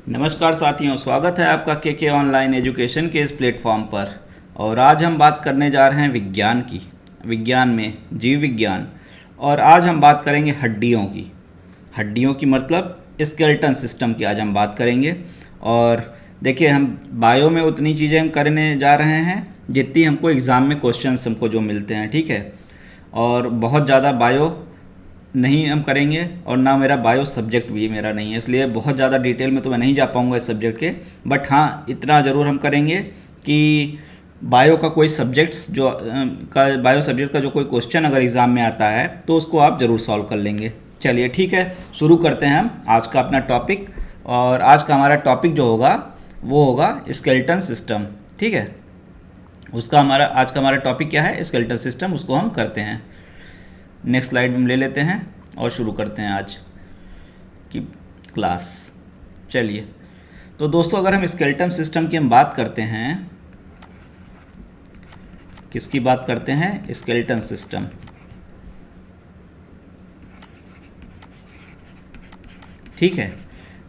नमस्कार साथियों, स्वागत है आपका के ऑनलाइन एजुकेशन के इस प्लेटफॉर्म पर। और आज हम बात करने जा रहे हैं विज्ञान की। विज्ञान में जीव विज्ञान। और आज हम बात करेंगे हड्डियों की। हड्डियों की मतलब स्केलेटन सिस्टम की आज हम बात करेंगे। और देखिए, हम बायो में उतनी चीज़ें हम करने जा रहे हैं जितनी हमको एग्ज़ाम में क्वेश्चंस हमको जो मिलते हैं, ठीक है। और बहुत ज़्यादा बायो नहीं हम करेंगे, और ना मेरा बायो सब्जेक्ट भी मेरा नहीं है, इसलिए बहुत ज़्यादा डिटेल में तो मैं नहीं जा पाऊँगा इस सब्जेक्ट के। बट हाँ, इतना ज़रूर हम करेंगे कि बायो का कोई सब्जेक्ट्स जो बायो सब्जेक्ट का जो कोई क्वेश्चन अगर एग्ज़ाम में आता है तो उसको आप ज़रूर सॉल्व कर लेंगे। चलिए ठीक है, शुरू करते हैं हम आज का अपना टॉपिक। और आज का हमारा टॉपिक जो होगा वो होगा स्केलेटन सिस्टम, ठीक है। उसका हमारा आज का हमारा टॉपिक क्या है? Skeleton system. उसको हम करते हैं। नेक्स्ट स्लाइड हम ले लेते हैं और शुरू करते हैं आज की क्लास। चलिए, तो दोस्तों, अगर हम स्केलेटन सिस्टम की हम बात करते हैं, किसकी बात करते हैं? Skeleton system. ठीक है,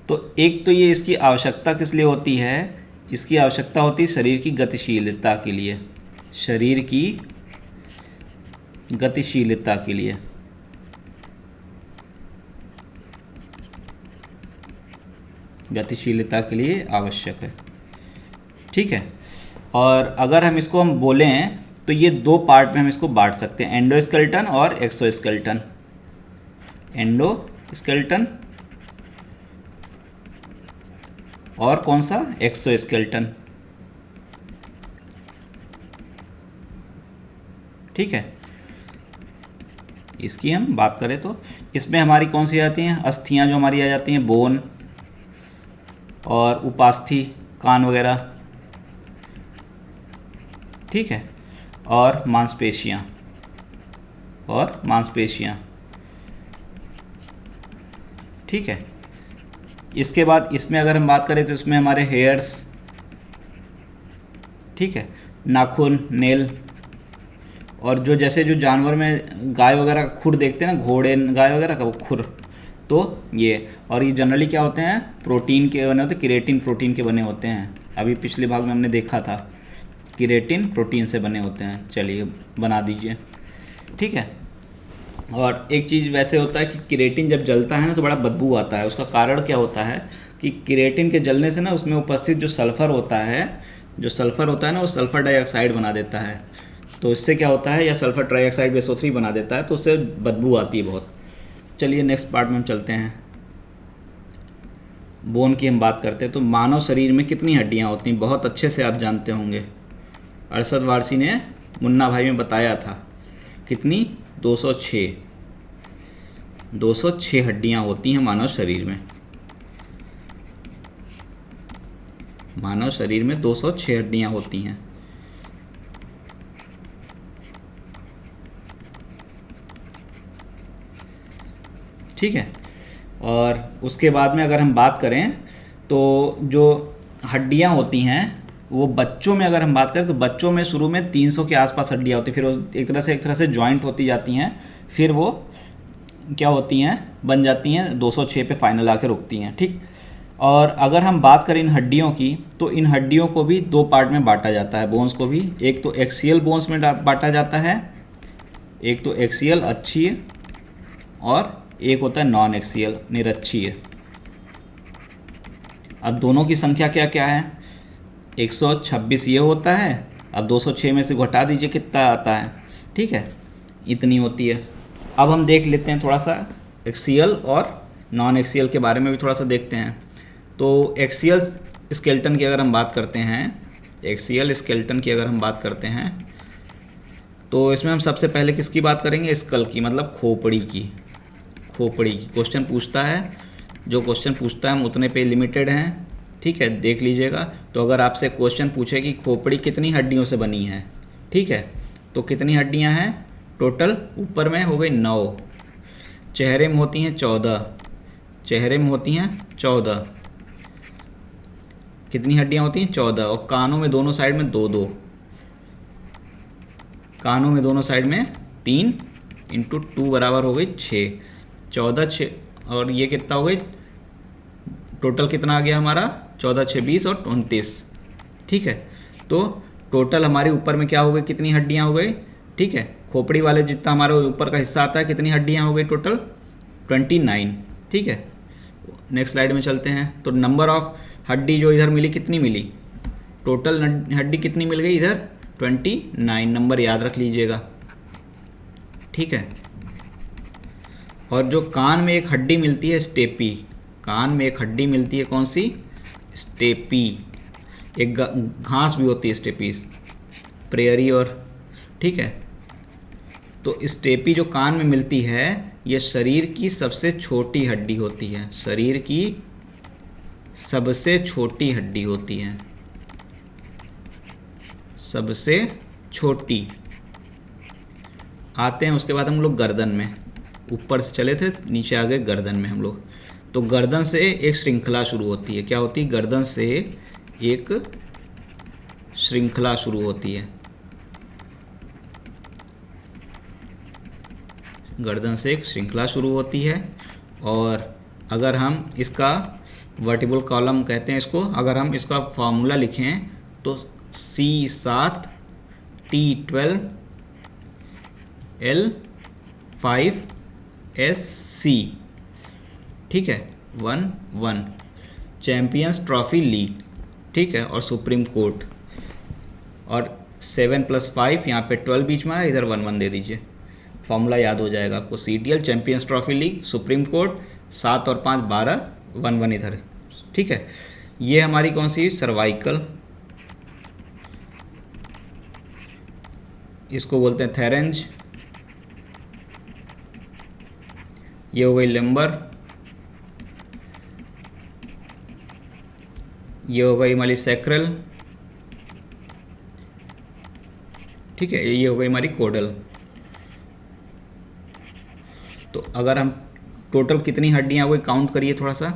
तो एक तो ये इसकी आवश्यकता किस लिए होती है? इसकी आवश्यकता होती है शरीर की गतिशीलता के लिए। शरीर की गतिशीलता के लिए। गतिशीलता के लिए आवश्यक है, ठीक है। और अगर हम इसको हम बोलें तो ये दो पार्ट में हम इसको बांट सकते हैं, एंडोस्केलेटन और एक्सोस्केलेटन। एंडोस्केलेटन और कौन सा? एक्सोस्केलेटन, ठीक है। इसकी हम बात करें तो इसमें हमारी कौन सी आती हैं? अस्थियां जो हमारी आ जाती हैं, बोन और उपास्थि, कान वगैरह, ठीक है। और मांसपेशियां, ठीक है। इसके बाद इसमें अगर हम बात करें तो इसमें हमारे हेयर्स, ठीक है, नाखून, नेल, और जो जैसे जो जानवर में गाय वगैरह का खुर देखते हैं ना, घोड़े गाय वगैरह का वो खुर, तो ये। और ये जनरली क्या होते हैं? प्रोटीन के बने होते हैं, केराटिन प्रोटीन के बने होते हैं। अभी पिछले भाग में हमने देखा था, केराटिन प्रोटीन से बने होते हैं। चलिए, बना दीजिए, ठीक है। और एक चीज़ वैसे होता है कि केराटिन जब जलता है ना तो बड़ा बदबू आता है। उसका कारण क्या होता है कि केराटिन के जलने से ना उसमें उपस्थित जो सल्फ़र होता है ना, वो सल्फ़र डाइऑक्साइड बना देता है। तो इससे क्या होता है, या सल्फ़र ट्राइऑक्साइड SO3 बना देता है, तो उससे बदबू आती है बहुत। चलिए नेक्स्ट पार्ट में हम चलते हैं। बोन की हम बात करते हैं तो मानव शरीर में कितनी हड्डियां होती हैं? बहुत अच्छे से आप जानते होंगे, अरशद वारसी ने मुन्ना भाई में बताया था। कितनी? 206। 206 हड्डियां होती हैं मानव शरीर में। मानव शरीर में 206 हड्डियां होती हैं, ठीक है। और उसके बाद में अगर हम बात करें तो जो हड्डियां होती हैं वो बच्चों में अगर हम बात करें तो बच्चों में शुरू में 300 के आसपास हड्डियां होती हैं, फिर वो एक तरह से जॉइंट होती जाती हैं, फिर वो क्या होती हैं? बन जाती हैं 206 पे फाइनल आके रुकती हैं, ठीक। और अगर हम बात करें इन हड्डियों की तो इन हड्डियों को भी दो पार्ट में बांटा जाता है, बोन्स को भी। एक तो एक्सियल बोन्स में बांटा जाता है, एक तो एक्सियल अक्षीय, और एक होता है नॉन एक्सियल निरक्षीय। अब दोनों की संख्या क्या क्या है? 126 ये होता है। अब 206 में से घटा दीजिए कितना आता है, ठीक है, इतनी होती है। अब हम देख लेते हैं थोड़ा सा एक्सियल और नॉन एक्सियल के बारे में भी थोड़ा सा देखते हैं। तो एक्सियल स्केलेटन की अगर हम बात करते हैं, तो इसमें हम सबसे पहले किसकी बात करेंगे? स्कल की, मतलब खोपड़ी की। क्वेश्चन पूछता है, जो क्वेश्चन पूछता है हम उतने पे लिमिटेड हैं, ठीक है, देख लीजिएगा। तो अगर आपसे क्वेश्चन पूछे कि खोपड़ी कितनी हड्डियों से बनी है, ठीक है, तो कितनी हड्डियां हैं टोटल? ऊपर में हो गई 9, चेहरे में होती हैं 14, कितनी हड्डियां होती हैं? 14। और कानों में दोनों साइड में 2 2, कानों में दोनों साइड में 3 × 2 बराबर हो गई 6। 14 6 और ये कितना हो गई टोटल कितना आ गया हमारा 14 6 20 और 29। ठीक है, तो टोटल हमारे ऊपर में क्या हो गई, कितनी हड्डियाँ हो गई। ठीक है, खोपड़ी वाले जितना हमारा ऊपर का हिस्सा आता है कितनी हड्डियाँ हो गई टोटल 29। ठीक है, नेक्स्ट स्लाइड में चलते हैं। तो नंबर ऑफ हड्डी जो इधर मिली कितनी मिली, टोटल हड्डी कितनी मिल गई इधर 29 नंबर याद रख लीजिएगा। ठीक है, और जो कान में एक हड्डी मिलती है स्टेपी, कान में एक हड्डी मिलती है कौन सी, स्टेपी। एक घास भी होती है स्टेपीज, प्रेयरी और। ठीक है, तो स्टेपी जो कान में मिलती है ये शरीर की सबसे छोटी हड्डी होती है, शरीर की सबसे छोटी हड्डी होती है, सबसे छोटी। आते हैं उसके बाद हम लोग गर्दन में, ऊपर से चले थे नीचे आ गए गर्दन में हम लोग। तो गर्दन से एक श्रृंखला शुरू होती है, क्या होती है, गर्दन से एक श्रृंखला शुरू होती है, गर्दन से एक श्रृंखला शुरू होती है। और अगर हम इसका वर्टिब्रल कॉलम कहते हैं इसको, अगर हम इसका फॉर्मूला लिखें तो C7 T12 L5 SC। ठीक है, 1 चैम्पियंस ट्रॉफी लीग। ठीक है, और सुप्रीम कोर्ट, और 7 + 5 यहाँ पे 12 बीच में है, इधर 1 दे दीजिए, फॉर्मूला याद हो जाएगा आपको। CTL champions trophy league, supreme court, 7 और 5 12, 1 इधर है। ठीक है, ये हमारी कौन सी, सर्वाइकल, इसको बोलते हैं थेरेंज। ये हो गई लंबर, ये हो गई हमारी सैक्रल। ठीक है, ये हो गई हमारी कोडल। तो अगर हम टोटल कितनी हड्डियाँ हो गई काउंट करिए थोड़ा सा,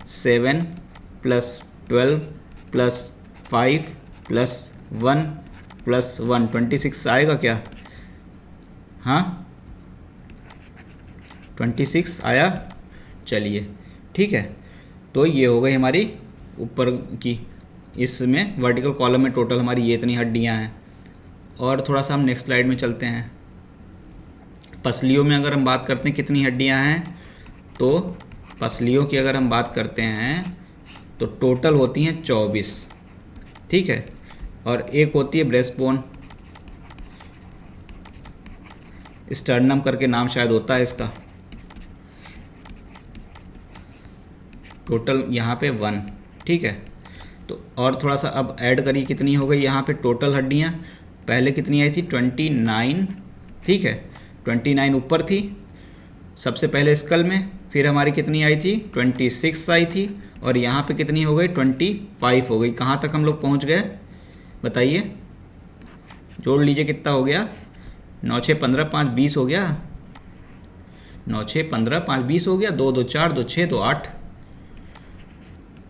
7 + 12 + 5 + 1 + 1 26 आएगा क्या, हाँ 26 आया। चलिए ठीक है, तो ये हो गई हमारी ऊपर की, इसमें वर्टिकल कॉलम में टोटल हमारी ये इतनी हड्डियां हैं। और थोड़ा सा हम नेक्स्ट स्लाइड में चलते हैं। पसलियों में अगर हम बात करते हैं कितनी हड्डियां हैं, तो पसलियों की अगर हम बात करते हैं तो टोटल होती हैं 24। ठीक है, और एक होती है ब्रेस्ट बोन, स्टर्नम करके नाम शायद होता है इसका। टोटल यहाँ पे 1। ठीक है, तो और थोड़ा सा अब ऐड करिए कितनी हो गई यहाँ पे टोटल हड्डियाँ। पहले कितनी आई थी 29। ठीक है, 29 ऊपर थी सबसे पहले स्कल में, फिर हमारी कितनी आई थी 26 आई थी, और यहाँ पे कितनी हो गई 25 हो गई। कहाँ तक हम लोग पहुँच गए बताइए, जोड़ लीजिए कितना हो गया, 9 6 15 5 20 हो गया, 9 6 15 5 20 हो गया, 2 2 4 2 6 2 8।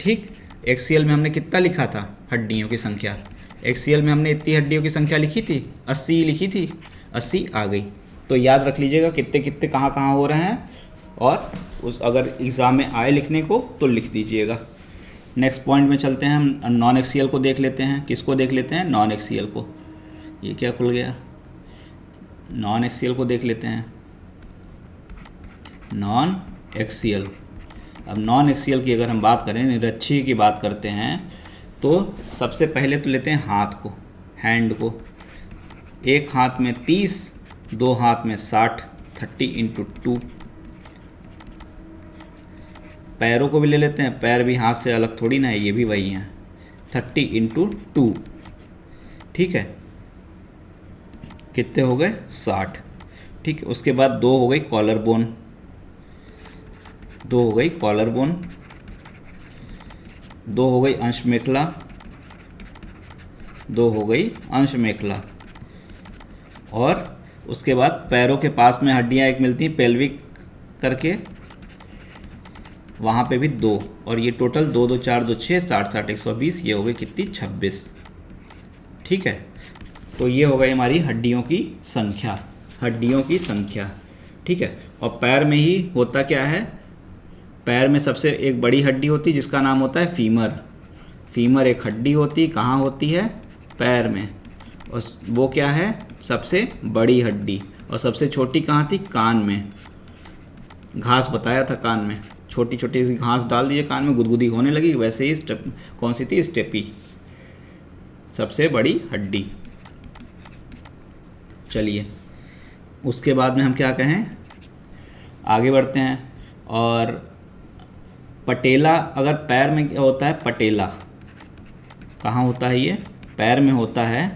ठीक, एक्सीएल में हमने कितना लिखा था हड्डियों की संख्या, एक्सीएल में हमने इतनी हड्डियों की संख्या लिखी थी 80 लिखी थी, 80 आ गई। तो याद रख लीजिएगा कितने कितने कहाँ कहाँ हो रहे हैं, और उस अगर एग्ज़ाम में आए लिखने को तो लिख दीजिएगा। नेक्स्ट पॉइंट में चलते हैं, हम नॉन एक्सीएल को देख लेते हैं। किसको देख लेते हैं, नॉन एक्सीएल को। ये क्या खुल गया, नॉन एक्सीएल को देख लेते हैं, नॉन एक्सीएल। अब नॉन एक्सीएल की अगर हम बात करें, निरक्षीय की बात करते हैं, तो सबसे पहले तो लेते हैं हाथ को, हैंड को। एक हाथ में 30, दो हाथ में 60, 30 × 2। पैरों को भी ले लेते हैं, पैर भी हाथ से अलग थोड़ी ना है, ये भी वही हैं, 30 × 2। ठीक है, कितने हो गए 60। ठीक है, उसके बाद 2 हो गई कॉलर बोन, 2 हो गई कॉलर बोन, 2 हो गई अंश मेखला, 2 हो गई अंश मेखला। और उसके बाद पैरों के पास में हड्डियां एक मिलती हैं पेल्विक करके, वहाँ पे भी 2, और ये टोटल 2 2 4 2 6 60 60 120, ये हो गई कितनी 26। ठीक है, तो ये हो गई हमारी हड्डियों की संख्या, हड्डियों की संख्या। ठीक है, और पैर में ही होता क्या है, पैर में सबसे एक बड़ी हड्डी होती है जिसका नाम होता है फीमर। फीमर एक हड्डी होती, कहाँ होती है? पैर में। और वो क्या है? सबसे बड़ी हड्डी। और सबसे छोटी कहाँ थी? कान में। घास बताया था कान में, छोटी छोटी सी घास डाल दीजिए कान में, गुदगुदी होने लगी, वैसे ही स्टेप कौन सी थी? स्टेपी, सबसे बड़ी हड्डी। चलिए उसके बाद में हम क्या कहें, आगे बढ़ते हैं। और पटेला, अगर पैर में क्या होता है? पटेला कहाँ होता है? ये पैर में होता है,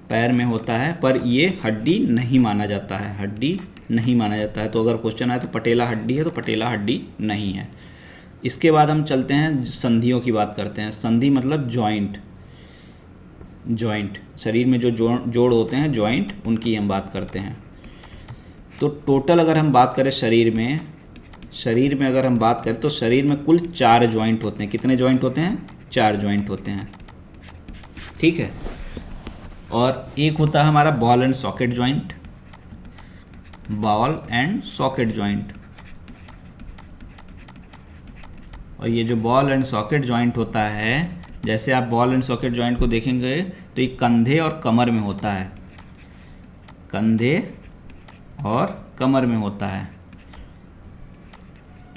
पैर में होता है, पर ये हड्डी नहीं माना जाता है, हड्डी नहीं माना जाता है। तो अगर क्वेश्चन आए तो पटेला हड्डी है, तो पटेला हड्डी नहीं है। इसके बाद हम चलते हैं, संधियों की बात करते हैं। संधि मतलब जॉइंट, जॉइंट शरीर में जो जोड़ होते हैं, जॉइंट, उनकी हम बात करते हैं। तो टोटल अगर हम बात करें शरीर में अगर हम बात करें तो शरीर में कुल 4 जॉइंट होते हैं। कितने जॉइंट होते हैं? 4 जॉइंट होते हैं, ठीक है। और एक होता है हमारा ball and socket joint, ball and socket joint. और ये जो बॉल एंड सॉकेट जॉइंट होता है, जैसे आप बॉल एंड सॉकेट जॉइंट को देखेंगे तो ये कंधे और कमर में होता है, कंधे और कमर में होता है।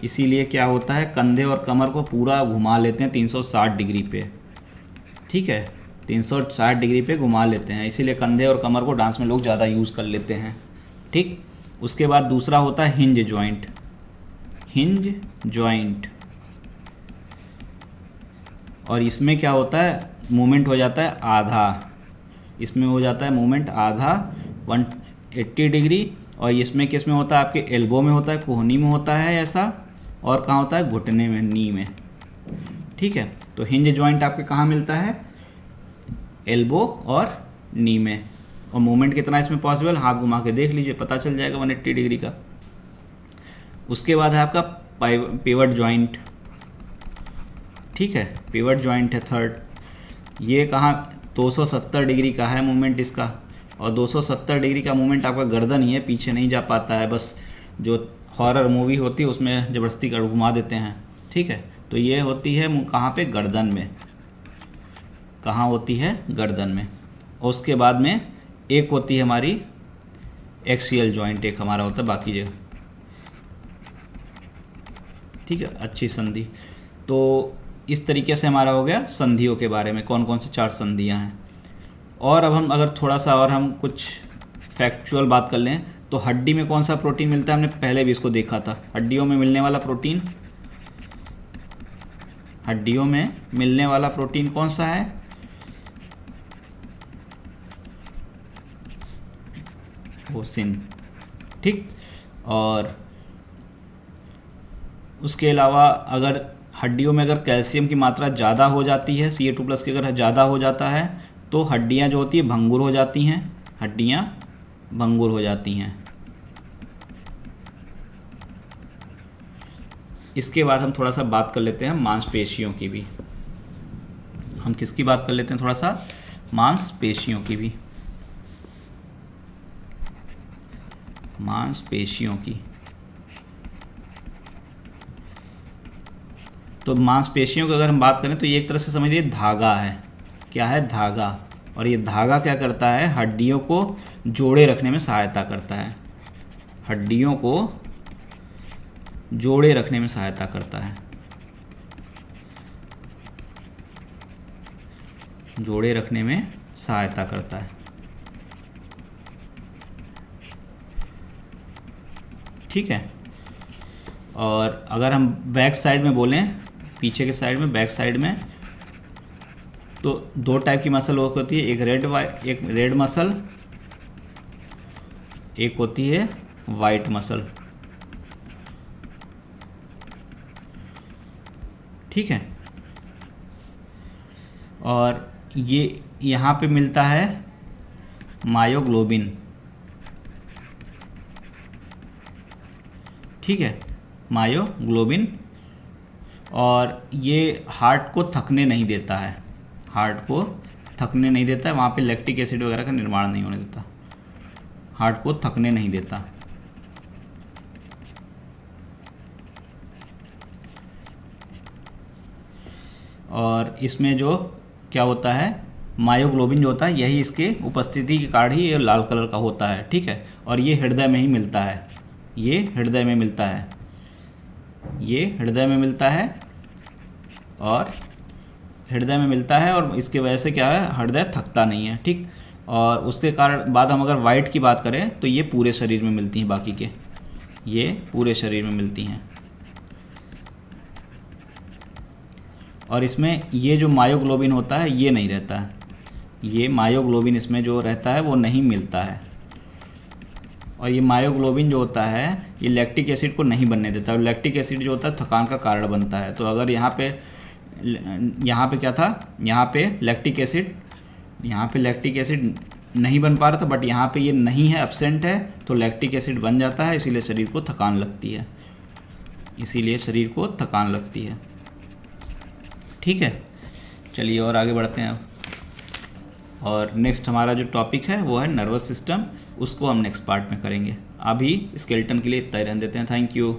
इसीलिए क्या होता है, कंधे और कमर को पूरा घुमा लेते हैं 360 डिग्री पे, ठीक है, 360 डिग्री पे घुमा लेते हैं। इसीलिए कंधे और कमर को डांस में लोग ज़्यादा यूज़ कर लेते हैं, ठीक। उसके बाद दूसरा होता है हिंज जॉइंट, हिंज जॉइंट। और इसमें क्या होता है, मूवमेंट हो जाता है आधा, इसमें हो जाता है मूवमेंट आधा 180 डिग्री। और इसमें किस में होता है? आपके एल्बो में होता है, कोहनी में होता है ऐसा, और कहाँ होता है? घुटने में, नी में, ठीक है। तो हिंज जॉइंट आपके कहाँ मिलता है? एल्बो और नी में। और मूवमेंट कितना इसमें पॉसिबल? हाथ घुमा के देख लीजिए, पता चल जाएगा 180 डिग्री का। उसके बाद है आपका पिवट जॉइंट, ठीक है, पिवट जॉइंट है थर्ड। ये कहाँ? 270 डिग्री का है मूवमेंट इसका। और 270 डिग्री का मूवमेंट आपका गर्दन ही है, पीछे नहीं जा पाता है, बस जो हॉरर मूवी होती है उसमें ज़बरदस्ती कर घुमा देते हैं, ठीक है। तो ये होती है कहाँ पे? गर्दन में। कहाँ होती है? गर्दन में। और उसके बाद में एक होती है हमारी एक्सियल जॉइंट, एक हमारा होता है बाकी जगह, ठीक है, अच्छी संधि। तो इस तरीके से हमारा हो गया संधियों के बारे में, कौन कौन से 4 संधियाँ हैं। और अब हम अगर थोड़ा सा और हम कुछ फैक्चुअल बात कर लें तो हड्डी में कौन सा प्रोटीन मिलता है? हमने पहले भी इसको देखा था। हड्डियों में मिलने वाला प्रोटीन, हड्डियों में मिलने वाला प्रोटीन कौन सा है? ओसिन, ठीक। और उसके अलावा अगर हड्डियों में अगर कैल्शियम की मात्रा ज़्यादा हो जाती है, Ca2+ की अगर ज़्यादा हो जाता है तो हड्डियां जो होती है भंगुर हो जाती हैं, हड्डियां भंगुर हो जाती हैं। इसके बाद हम थोड़ा सा बात कर लेते हैं मांसपेशियों की भी। हम किसकी बात कर लेते हैं? थोड़ा सा मांसपेशियों की भी, मांसपेशियों की। तो मांसपेशियों की अगर हम बात करें तो ये एक तरह से समझिए धागा है। क्या है? धागा। और ये धागा क्या करता है? हड्डियों को जोड़े रखने में सहायता करता है, हड्डियों को जोड़े रखने में सहायता करता है, जोड़े रखने में सहायता करता है, ठीक है। और अगर हम बैक साइड में बोलें, पीछे के साइड में, बैक साइड में, तो 2 टाइप की मसल होती है, एक रेड मसल, एक होती है वाइट मसल, ठीक है। और ये यहाँ पे मिलता है मायोग्लोबिन, ठीक है, मायोग्लोबिन। और ये हार्ट को थकने नहीं देता है, हार्ट को थकने नहीं देता है, वहाँ पे लैक्टिक एसिड वगैरह का निर्माण नहीं होने देता, हार्ट को थकने नहीं देता। और इसमें जो क्या होता है, मायोग्लोबिन जो होता है यही इसके उपस्थिति के कारण ही ये लाल कलर का होता है, ठीक है। और ये हृदय में ही मिलता है, ये हृदय में मिलता है, ये हृदय में मिलता है और हृदय में मिलता है, और इसके वजह से क्या है, हृदय थकता नहीं है, ठीक। और उसके कारण बाद हम अगर वाइट की बात करें तो ये पूरे शरीर में मिलती हैं, बाकी के ये पूरे शरीर में मिलती हैं। और इसमें ये जो मायोग्लोबिन होता है ये नहीं रहता है, ये मायोग्लोबिन इसमें जो रहता है वो नहीं मिलता है। और ये मायोग्लोबिन जो होता है ये लैक्टिक एसिड को नहीं बनने देता, और लैक्टिक एसिड जो होता है थकान का कारण बनता है। तो अगर यहाँ पे क्या था, यहाँ पे लैक्टिक एसिड नहीं बन पा रहा था, बट यहाँ पे ये नहीं है, एब्सेंट है, तो लैक्टिक एसिड बन जाता है, इसीलिए शरीर को थकान लगती है, इसीलिए शरीर को थकान लगती है, ठीक है। चलिए और आगे बढ़ते हैं अब। और नेक्स्ट हमारा जो टॉपिक है वो है नर्वस सिस्टम, उसको हम नेक्स्ट पार्ट में करेंगे। अभी स्केलेटन के लिए इतना ही रहने देते हैं। Thank you.